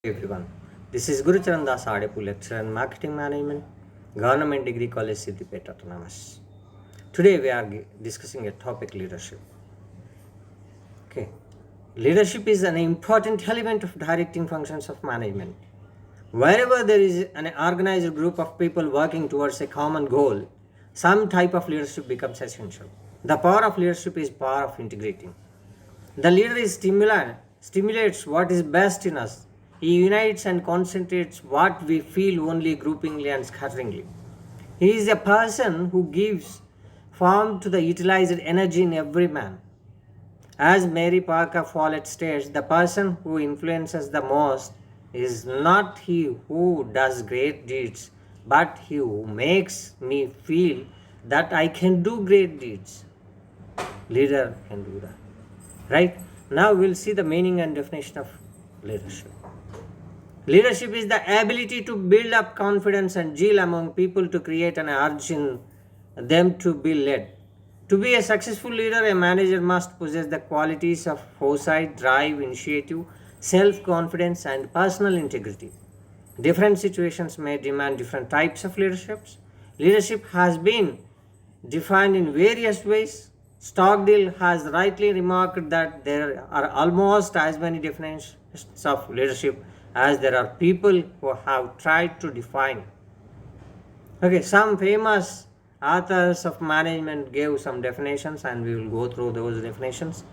Everyone. This is Guru Charan Das Adepu, lecturer in Marketing Management, Government Degree College, Siddipet Autonomous. Today we are discussing a topic leadership. Okay. Leadership is an important element of directing functions of management. Wherever there is an organized group of people working towards a common goal, some type of leadership becomes essential. The power of leadership is power of integrating. The leader stimulates what is best in us. He unites and concentrates what we feel only groupingly and scatteringly. He is a person who gives form to the utilized energy in every man. As Mary Parker Follett states, the person who influences the most is not he who does great deeds, but he who makes me feel that I can do great deeds. Leader can do that. Right? Now we'll see the meaning and definition of leadership. Leadership is the ability to build up confidence and zeal among people to create an urge in them to be led. To be a successful leader, a manager must possess the qualities of foresight, drive, initiative, self-confidence, and personal integrity. Different situations may demand different types of leaderships. Leadership has been defined in various ways. Stockdale has rightly remarked that there are almost as many definitions of leadership as there are people who have tried to define. Okay, some famous authors of management gave some definitions and we will go through those definitions.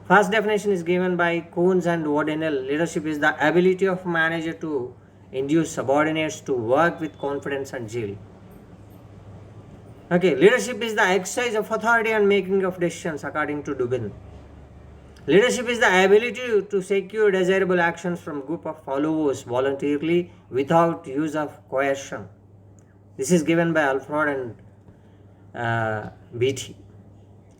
First definition is given by Coons and O'Donnell. Leadership is the ability of manager to induce subordinates to work with confidence and zeal. Okay, leadership is the exercise of authority and making of decisions according to Dubin. Leadership is the ability to secure desirable actions from group of followers voluntarily without use of coercion. This is given by Alford and Beatty.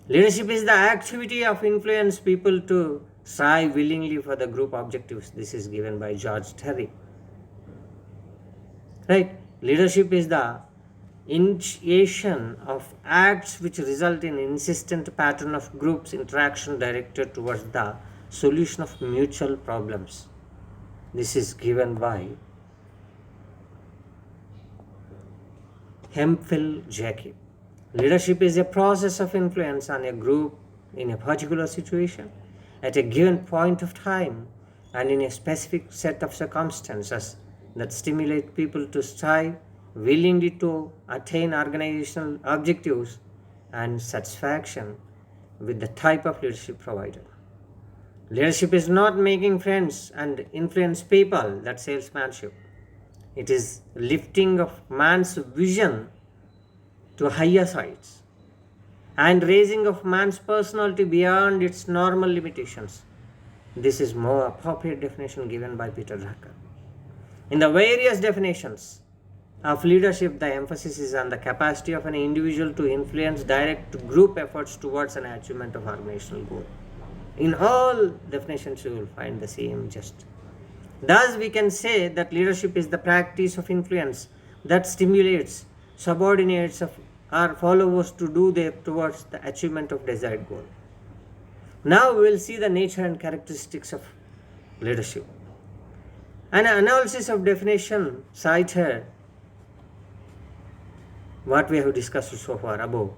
Leadership is the activity of influence people to strive willingly for the group objectives. This is given by George Terry. Right? Leadership is the initiation of acts which result in insistent pattern of groups interaction directed towards the solution of mutual problems. This is given by Hemphill Jackie. Leadership is a process of influence on a group in a particular situation at a given point of time and in a specific set of circumstances that stimulate people to strive willingly to attain organizational objectives and satisfaction with the type of leadership provided. Leadership is not making friends and influence people, that's salesmanship. It is lifting of man's vision to higher heights and raising of man's personality beyond its normal limitations. This is more appropriate definition given by Peter Drucker. In the various definitions of leadership, the emphasis is on the capacity of an individual to influence direct group efforts towards an achievement of organizational goal. In all definitions, you will find the same gist. Thus, we can say that leadership is the practice of influence that stimulates subordinates of our followers to do their towards the achievement of desired goal. Now, we will see the nature and characteristics of leadership. An analysis of definition cited what we have discussed so far above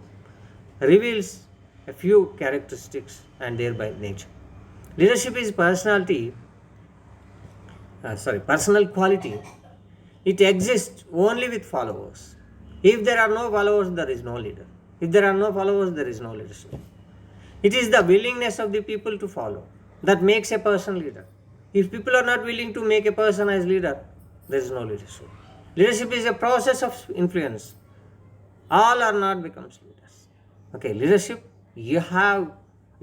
reveals a few characteristics and thereby nature. Leadership is personal quality. It exists only with followers. If there are no followers, there is no leader. If there are no followers, there is no leadership. It is the willingness of the people to follow that makes a person leader. If people are not willing to make a person as leader, there is no leadership. Leadership is a process of influence. All are not becomes leaders. Okay, leadership, you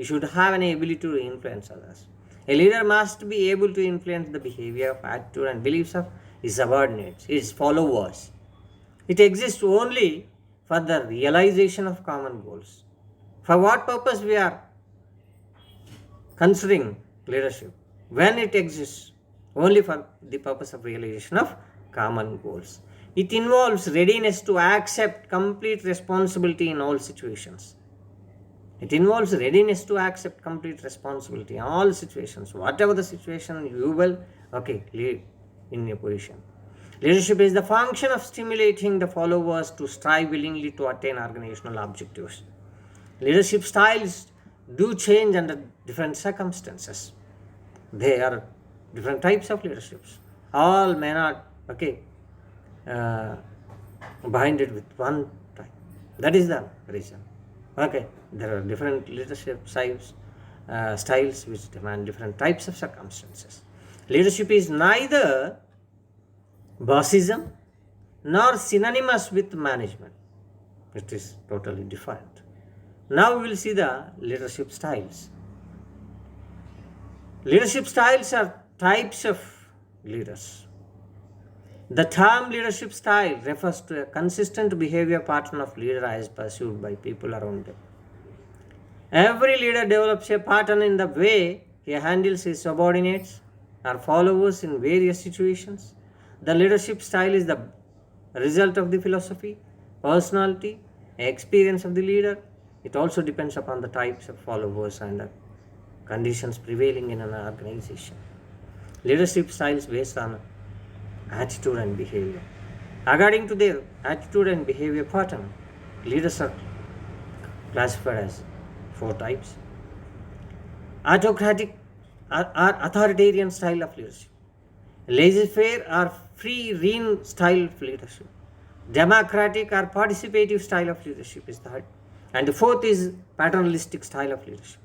should have an ability to influence others. A leader must be able to influence the behavior, attitude, and beliefs of his subordinates, his followers. It exists only for the realization of common goals. For what purpose we are considering leadership? When it exists only for the purpose of realization of common goals. It involves readiness to accept complete responsibility in all situations. It involves readiness to accept complete responsibility in all situations. Whatever the situation, you will lead in a position. Leadership is the function of stimulating the followers to strive willingly to attain organizational objectives. Leadership styles do change under different circumstances. There are different types of leaderships. All may not bind it with one type. That is the reason. There are different leadership styles which demand different types of circumstances. Leadership is neither bossism nor synonymous with management. It is totally different. Now we will see the leadership styles. Leadership styles are types of leaders. The term leadership style refers to a consistent behavior pattern of leader as pursued by people around them. Every leader develops a pattern in the way he handles his subordinates or followers in various situations. The leadership style is the result of the philosophy, personality, experience of the leader. It also depends upon the types of followers and the conditions prevailing in an organization. Leadership styles based on attitude and behavior. According to their attitude and behavior pattern, leaders are classified as 4 types. Autocratic or authoritarian style of leadership. Laissez-faire or free-rein style of leadership. Democratic or participative style of leadership is third. And the fourth is paternalistic style of leadership.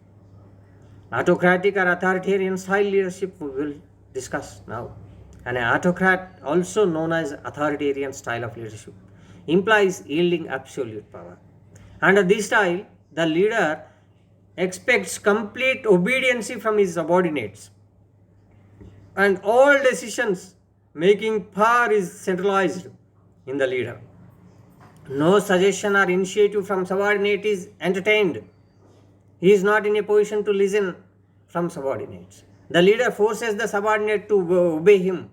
Autocratic or authoritarian style leadership we will discuss now. An autocrat, also known as authoritarian style of leadership, implies yielding absolute power. Under this style, the leader expects complete obedience from his subordinates, and all decisions making power is centralized in the leader. No suggestion or initiative from subordinate is entertained. He is not in a position to listen from subordinates. The leader forces the subordinate to obey him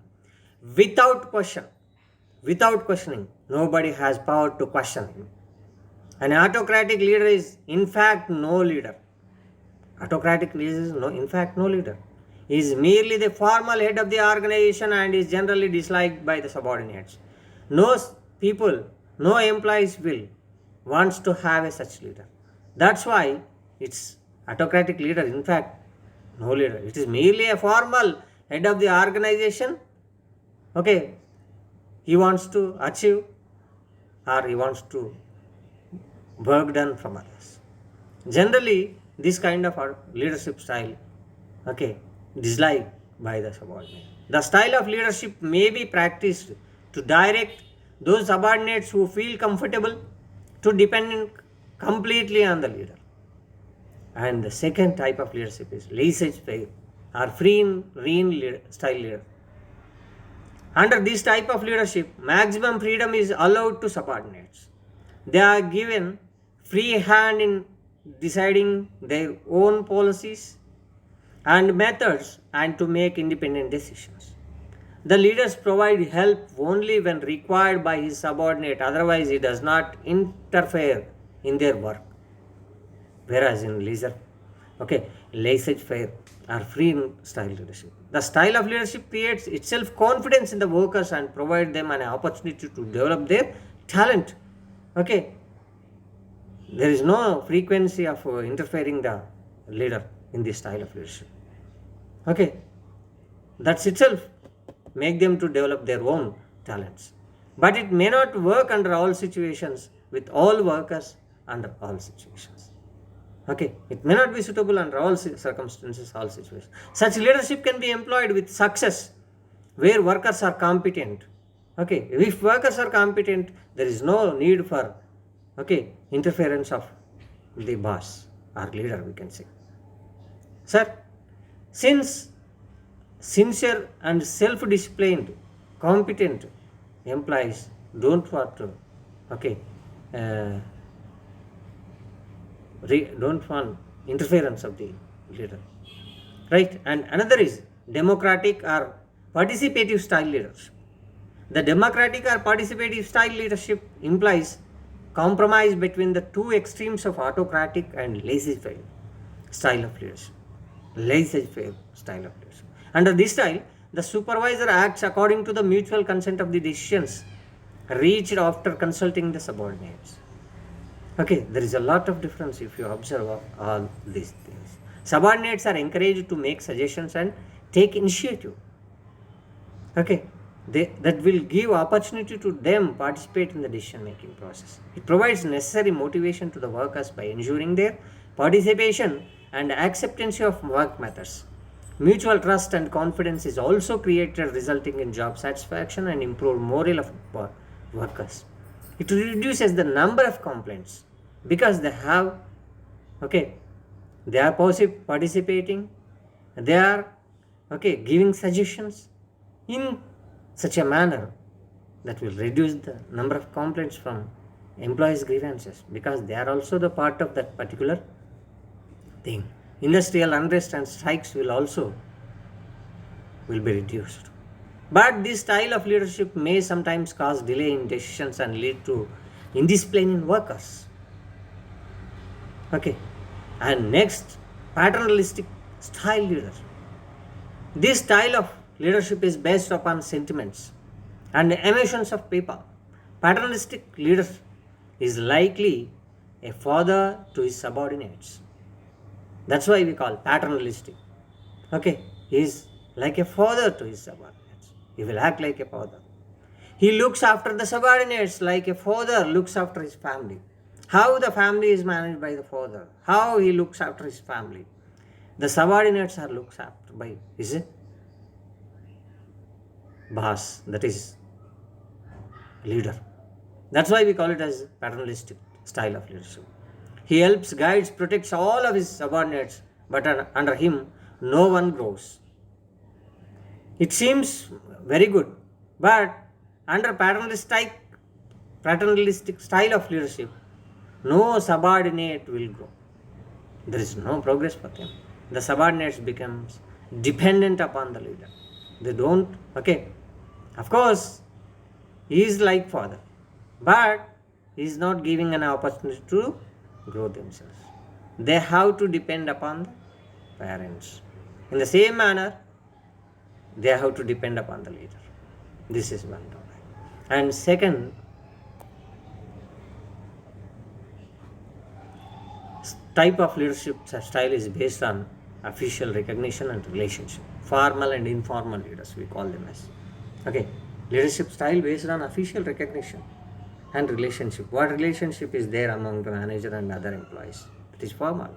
without question, without questioning. Nobody has power to question him. An autocratic leader is in fact no leader. Autocratic leader is in fact no leader. He is merely the formal head of the organization and is generally disliked by the subordinates. No people, no employees wants to have a such leader. That's why it's autocratic leader, in fact, no leader. It is merely a formal head of the organization. He wants to achieve or he wants to work done from others. Generally, this kind of leadership style, disliked by the subordinate. The style of leadership may be practiced to direct those subordinates who feel comfortable to depend completely on the leader. And the second type of leadership is laissez-faire or free-rein style leader. Under this type of leadership, maximum freedom is allowed to subordinates. They are given free hand in deciding their own policies and methods and to make independent decisions. The leaders provide help only when required by his subordinate, otherwise he does not interfere in their work. Whereas in laissez-faire or free style leadership, the style of leadership creates itself confidence in the workers and provide them an opportunity to develop their talent. There is no frequency of interfering the leader in this style of leadership. That's itself make them to develop their own talents. But it may not work under all situations with all workers under all situations. It may not be suitable under all circumstances, all situations. Such leadership can be employed with success where workers are competent. If workers are competent, there is no need for interference of the boss or leader, we can say. Sir, since sincere and self-disciplined, competent employees don't want to, don't want interference of the leader, right? And another is democratic or participative style leadership. The democratic or participative style leadership implies compromise between the two extremes of autocratic and laissez-faire style of leadership. Under this style, the supervisor acts according to the mutual consent of the decisions reached after consulting the subordinates. Okay, there is a lot of difference if you observe all these things. Subordinates are encouraged to make suggestions and take initiative. Okay, that will give opportunity to them participate in the decision making process. It provides necessary motivation to the workers by ensuring their participation and acceptance of work methods. Mutual trust and confidence is also created, resulting in job satisfaction and improved morale of workers. It reduces the number of complaints because they are participating, they are giving suggestions in such a manner that will reduce the number of complaints from employees' grievances, because they are also the part of that particular thing. Industrial unrest and strikes will be reduced. But this style of leadership may sometimes cause delay in decisions and lead to indiscipline in workers. Okay, and next, paternalistic style leadership. This style of leadership is based upon sentiments and emotions of people. Paternalistic leader is likely a father to his subordinates. That's why we call paternalistic. Okay, he is like a father to his subordinates. He will act like a father. He looks after the subordinates like a father looks after his family. How the family is managed by the father, how he looks after his family. The subordinates are looked after by his boss, that is leader. That's why we call it as paternalistic style of leadership. He helps, guides, protects all of his subordinates, but under him no one grows. It seems very good, but under paternalistic style of leadership, no subordinate will grow. There is no progress for them. The subordinates becomes dependent upon the leader. They don't, of course, he is like father, but he is not giving an opportunity to grow themselves. They have to depend upon the parents. In the same manner, they have to depend upon the leader. This is one topic. And second, type of leadership style is based on official recognition and relationship. Formal and informal leaders, we call them as. Leadership style based on official recognition and relationship. What relationship is there among the manager and other employees? It is formal.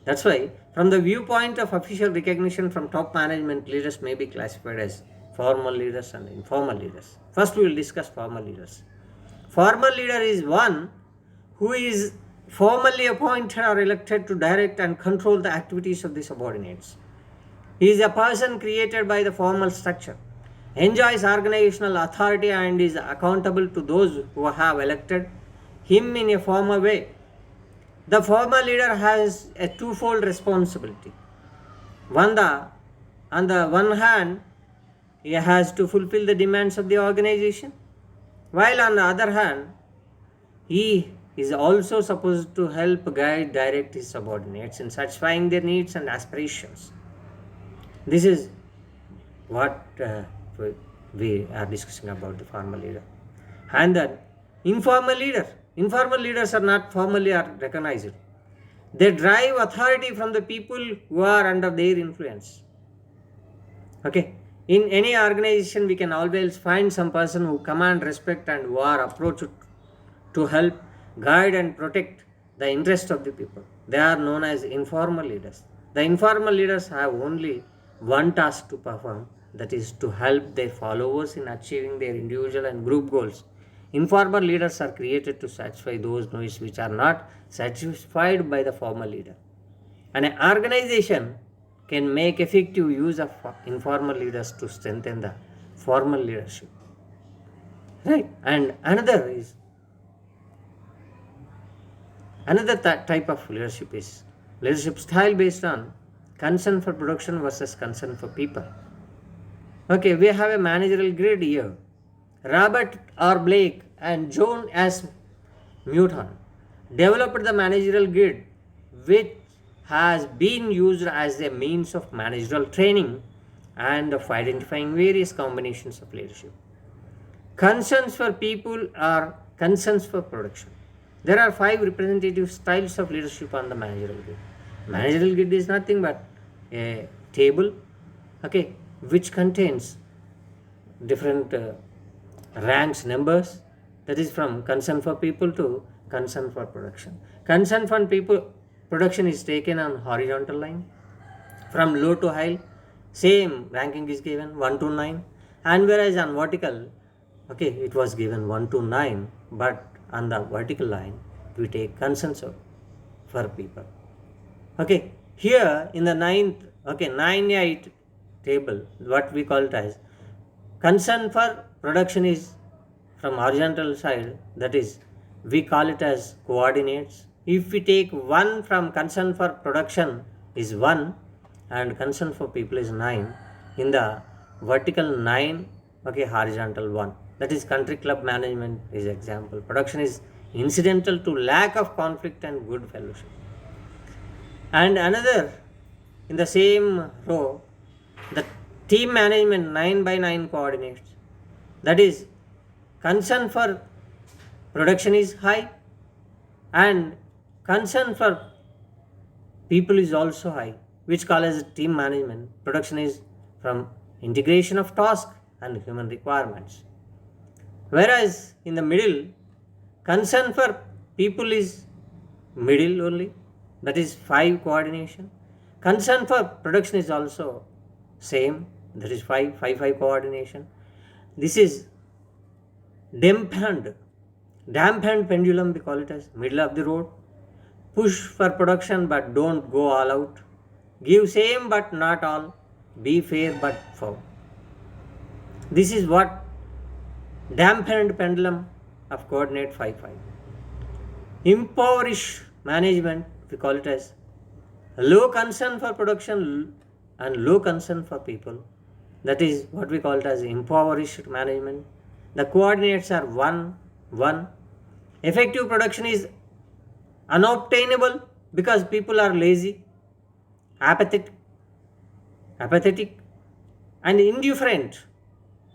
That's why, from the viewpoint of official recognition from top management, leaders may be classified as formal leaders and informal leaders. First, we will discuss formal leaders. Formal leader is one who is formally appointed or elected to direct and control the activities of the subordinates. He is a person created by the formal structure, enjoys organizational authority, and is accountable to those who have elected him in a formal way. The formal leader has a twofold responsibility. On the one hand, he has to fulfill the demands of the organization, while on the other hand, he is also supposed to help guide, direct his subordinates in satisfying their needs and aspirations. This is what we are discussing about the formal leader. And then informal leaders are not formally recognized. They drive authority from the people who are under their influence. In any organization, we can always find some person who command respect and who are approached to help, guide and protect the interest of the people. They are known as informal leaders. The informal leaders have only one task to perform, that is to help their followers in achieving their individual and group goals. Informal leaders are created to satisfy those needs which are not satisfied by the formal leader. And an organization can make effective use of informal leaders to strengthen the formal leadership. Right? And another type of leadership is leadership style based on concern for production versus concern for people. We have a managerial grid here. Robert R. Blake and John S. Newton developed the managerial grid, which has been used as a means of managerial training and of identifying various combinations of leadership. Concerns for people are concerns for production. There are 5 representative styles of leadership on the managerial grid. Managerial grid is nothing but a table, okay, which contains different ranks, numbers, that is from concern for people to concern for production. Concern for people production is taken on horizontal line from low to high, same ranking is given 1 to 9, and whereas on vertical, okay, it was given 1 to 9, but on the vertical line we take concerns for people. Okay, here in the 9th, okay, 9-8 table, what we call it as concern for production is from horizontal side, that is we call it as coordinates. If we take 1 from concern for production is 1 and concern for people is 9, in the vertical 9, okay, horizontal 1, that is country club management is example. Production is incidental to lack of conflict and good fellowship. And another in the same row, the team management 9 by 9 coordinates, that is concern for production is high and concern for people is also high, which call as team management. Production is from integration of task and human requirements. Whereas in the middle, concern for people is middle only, that is 5 coordination. Concern for production is also same, that is 5 coordination. This is dampened pendulum, we call it as middle of the road. Push for production but don't go all out. Give same but not all. Be fair but firm. This is what dampened pendulum of coordinate 5-5. Impoverish management, we call it as low concern for production and low concern for people. That is what we call it as impoverished management. The coordinates are 1. Effective production is unobtainable because people are lazy, apathetic and indifferent.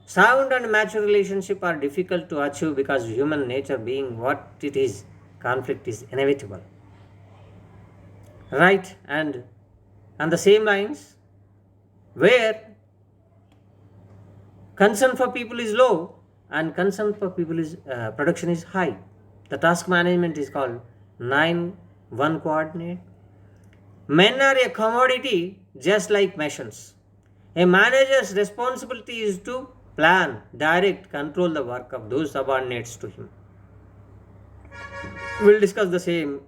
Sound and mature relationship are difficult to achieve because human nature being what it is, conflict is inevitable. Right, and on the same lines, where concern for people is low and concern for people is production is high, the task management is called 9-1 coordinate. Men are a commodity just like machines. A manager's responsibility is to plan, direct, control the work of those subordinates to him. We'll discuss the same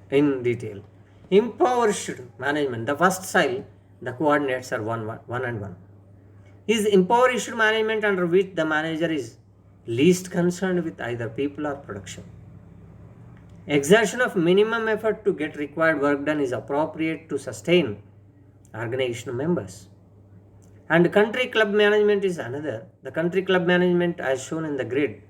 in detail. Impoverished management, the first style, the coordinates are 1 and 1. Is impoverished management under which the manager is least concerned with either people or production. Exertion of minimum effort to get required work done is appropriate to sustain organizational members. And country club management is another. The country club management, as shown in the grid,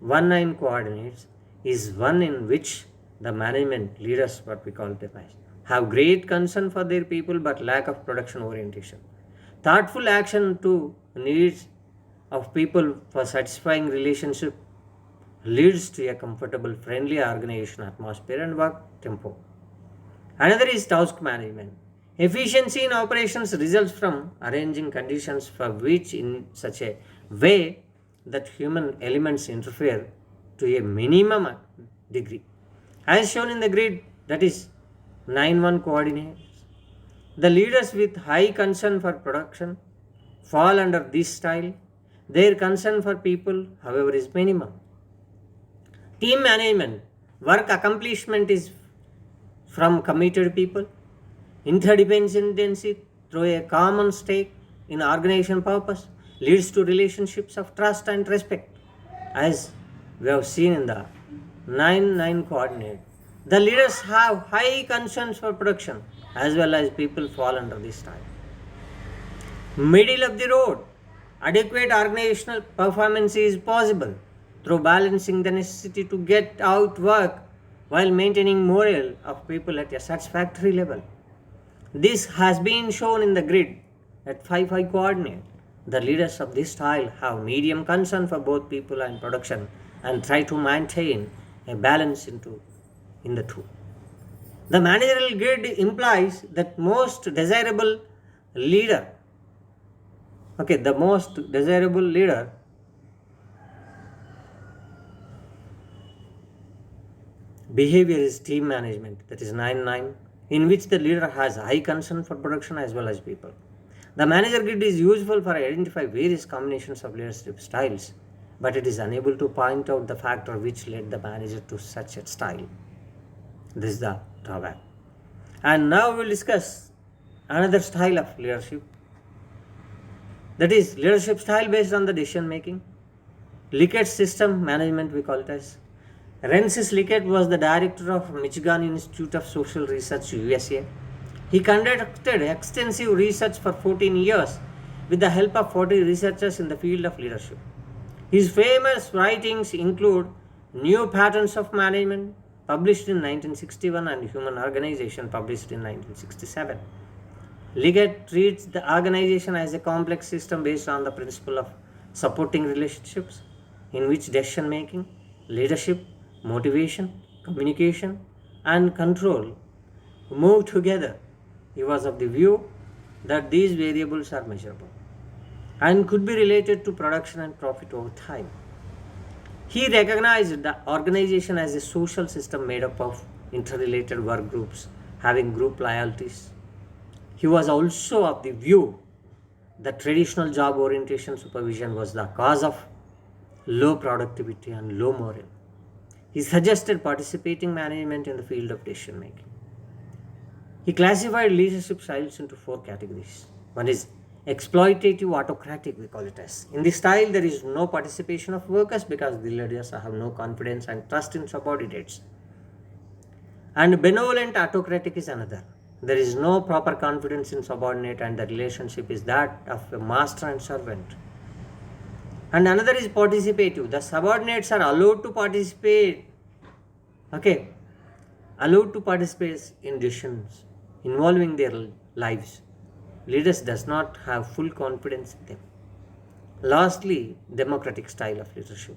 1-9 coordinates, is one in which the management leaders, what we call them as, have great concern for their people but lack of production orientation. Thoughtful action to needs of people for satisfying relationship leads to a comfortable, friendly organization atmosphere and work tempo. Another is task management. Efficiency in operations results from arranging conditions for which in such a way that human elements interfere to a minimum degree. As shown in the grid, that is 9-1 coordinates. The leaders with high concern for production fall under this style. Their concern for people, however, is minimum. Team management, work accomplishment is from committed people. Interdependency through a common stake in organization purpose leads to relationships of trust and respect, as we have seen in the 9-9 coordinate. The leaders have high concerns for production as well as people fall under this style. Middle of the road, adequate organizational performance is possible through balancing the necessity to get out work while maintaining morale of people at a satisfactory level. This has been shown in the grid at 5-5 coordinate. The leaders of this style have medium concern for both people and production and try to maintain a balance in the two. The managerial grid implies that most desirable leader, the most desirable leader behavior is team management, that is 9-9, in which the leader has high concern for production as well as people. The manager grid is useful for identifying various combinations of leadership styles, but it is unable to point out the factor which led the manager to such a style. This is the drawback. And now we will discuss another style of leadership, that is leadership style based on the decision making. Likert system management, we call it as. Rensis Likert was the director of Michigan Institute of Social Research, USA. He conducted extensive research for 14 years with the help of 40 researchers in the field of leadership. His famous writings include New Patterns of Management, published in 1961, and Human Organization, published in 1967. Likert treats the organization as a complex system based on the principle of supporting relationships, in which decision making, leadership, motivation, communication, and control move together. He was of the view that these variables are measurable and could be related to production and profit over time. He recognized the organization as a social system made up of interrelated work groups having group loyalties. He was also of the view that traditional job orientation supervision was the cause of low productivity and low morale. He suggested participating management in the field of decision making. He classified leadership styles into 4 categories. One is exploitative autocratic, we call it as. In this style, there is no participation of workers because the leaders have no confidence and trust in subordinates. And benevolent autocratic is another. There is no proper confidence in subordinate and the relationship is that of a master and servant. And another is participative. The subordinates are allowed to participate, allowed to participate in decisions involving their lives. Leaders does not have full confidence in them. Lastly, democratic style of leadership.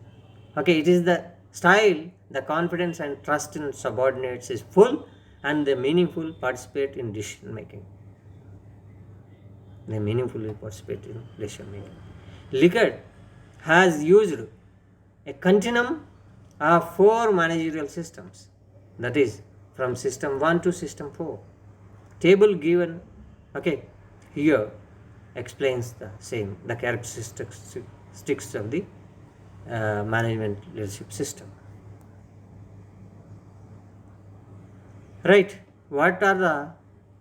It is the style, the confidence and trust in subordinates is full and they meaningfully participate in decision making. Likert has used a continuum of 4 managerial systems, that is from system 1 to system 4. Table given here explains the same, the characteristics of the management leadership system. Right, what are the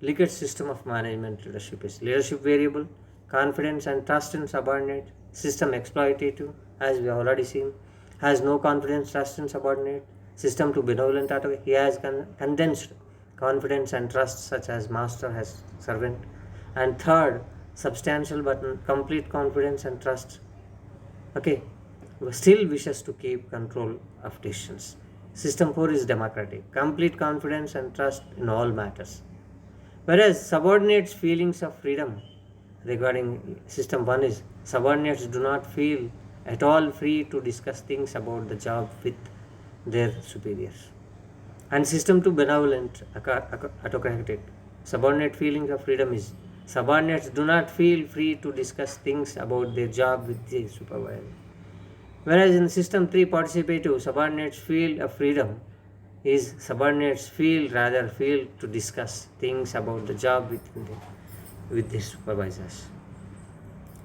Likert system of management leadership is? Leadership variable, confidence and trust in subordinate, system exploitative, as we have already seen, has no confidence, trust in subordinate, system to benevolent autocratic, he has condensed confidence and trust such as master has servant, and third, substantial but complete confidence and trust, still wishes to keep control of decisions. System 4 is democratic, complete confidence and trust in all matters. Whereas subordinates' feelings of freedom regarding system 1 is subordinates do not feel at all free to discuss things about the job with their superiors. And system 2 benevolent autocratic, subordinate feelings of freedom is subordinates do not feel free to discuss things about their job with the supervisor. Whereas in system 3 participative, subordinates feel a freedom is subordinates feel to discuss things about the job with the supervisors.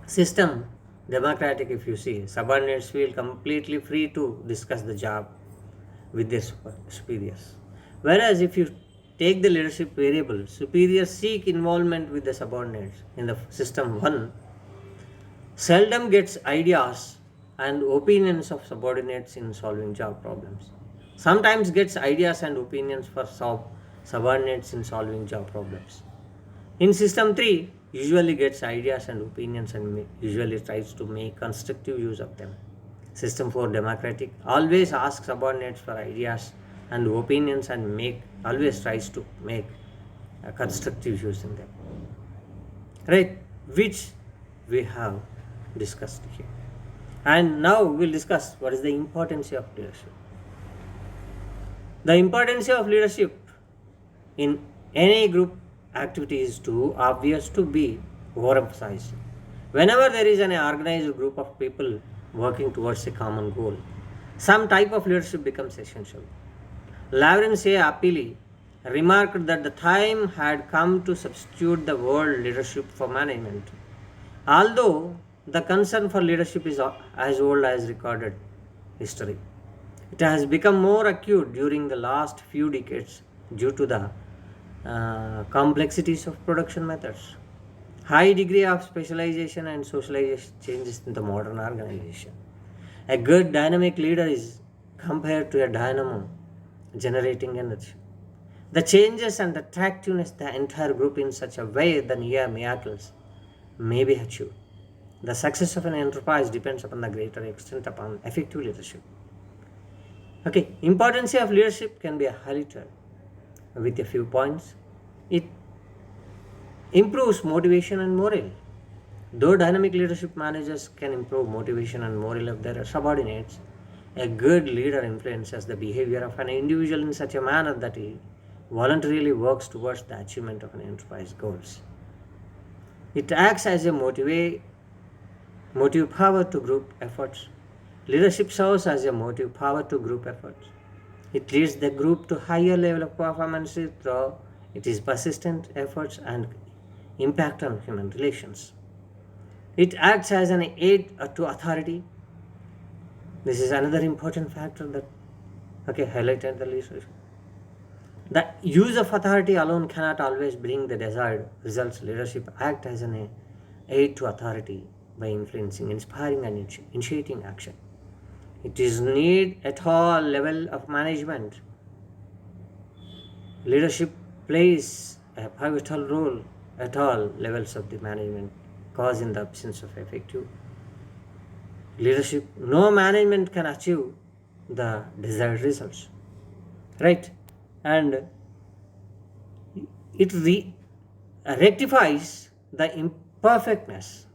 System democratic, if you see, subordinates feel completely free to discuss the job with their superiors. Whereas if you take the leadership variable, superiors seek involvement with the subordinates. In the system 1, seldom gets ideas and opinions of subordinates in solving job problems. Sometimes gets ideas and opinions for subordinates in solving job problems. In system 3, usually gets ideas and opinions and usually tries to make constructive use of them. System 4 democratic, always asks subordinates for ideas and opinions and always tries to make a constructive use in them. Right? which we have discussed here. And now we'll discuss what is the importance of leadership. The importance of leadership in any group activity is too obvious to be overemphasized. Whenever there is an organized group of people working towards a common goal, some type of leadership becomes essential. Lawrence A. Apili remarked that the time had come to substitute the word leadership for management. Although the concern for leadership is as old as recorded history, it has become more acute during the last few decades due to the complexities of production methods, high degree of specialization and socialization changes in the modern organization. A good dynamic leader is compared to a dynamo generating energy. The changes and attractiveness the entire group in such a way that near miracles may be achieved. The success of an enterprise depends upon the greater extent upon effective leadership. Okay, importance of leadership can be highlighted with a few points. It improves motivation and morale. Though dynamic leadership managers can improve motivation and morale of their subordinates, a good leader influences the behavior of an individual in such a manner that he voluntarily works towards the achievement of an enterprise goals. It acts as a motive power to group efforts. Leadership serves as a motive power to group efforts. It leads the group to higher level of performance through its persistent efforts and impact on human relations. It acts as an aid to authority. This is another important factor that highlighted the leadership. The use of authority alone cannot always bring the desired results. Leadership acts as an aid to authority by influencing, inspiring, and initiating action. It is need at all level of management. Leadership plays a pivotal role at all levels of the management, cause in the absence of effective leadership, no management can achieve the desired results. Right? And it rectifies the imperfectness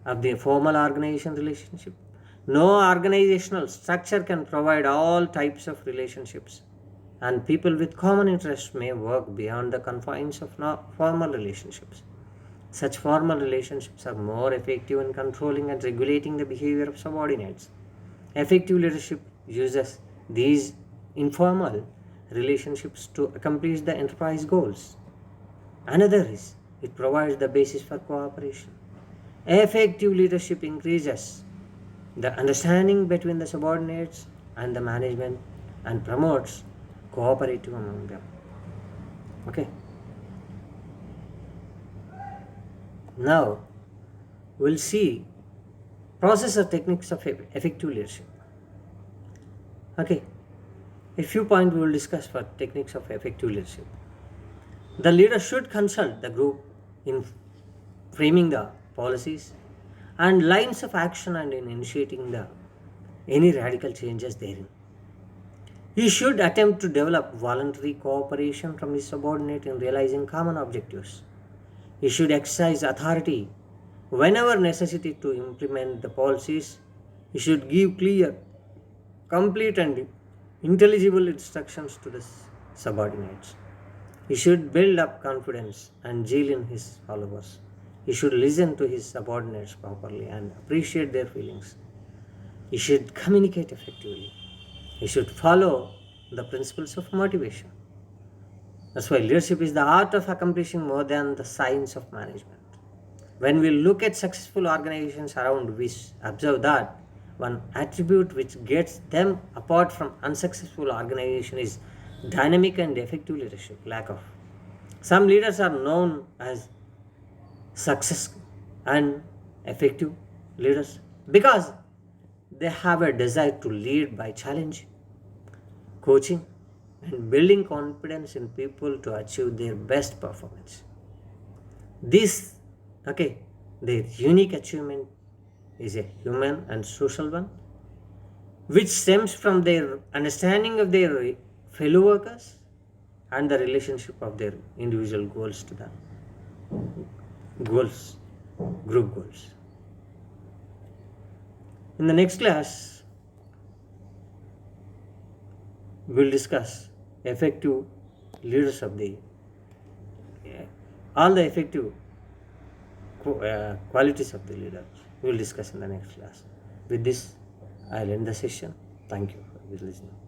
of the formal organization relationship. No organizational structure can provide all types of relationships, and people with common interests may work beyond the confines of formal relationships. Such formal relationships are more effective in controlling and regulating the behavior of subordinates. Effective leadership uses these informal relationships to accomplish the enterprise goals. Another is it provides the basis for cooperation. Effective leadership increases the understanding between the subordinates and the management and promotes cooperative among them. Okay. Now we'll see process or techniques of effective leadership. Okay. A few points we will discuss for techniques of effective leadership. The leader should consult the group in framing the policies and lines of action and in initiating any radical changes therein. He should attempt to develop voluntary cooperation from his subordinate in realizing common objectives. He should exercise authority whenever necessary to implement the policies. He should give clear, complete, and intelligible instructions to the subordinates. He should build up confidence and zeal in his followers. He should listen to his subordinates properly and appreciate their feelings. He should communicate effectively. He should follow the principles of motivation. That's why leadership is the art of accomplishing more than the science of management. When we look at successful organizations around, we observe that one attribute which gets them apart from unsuccessful organization is dynamic and effective leadership. Lack of. Some leaders are known as success and effective leaders because they have a desire to lead by challenge, coaching, and building confidence in people to achieve their best performance. This, their unique achievement is a human and social one, which stems from their understanding of their fellow workers and the relationship of their individual goals to the goals group goals. In the next class, we will discuss effective leaders of the all the effective qualities of the leader. We will discuss in the next class. With this, I'll end the session. Thank you for listening.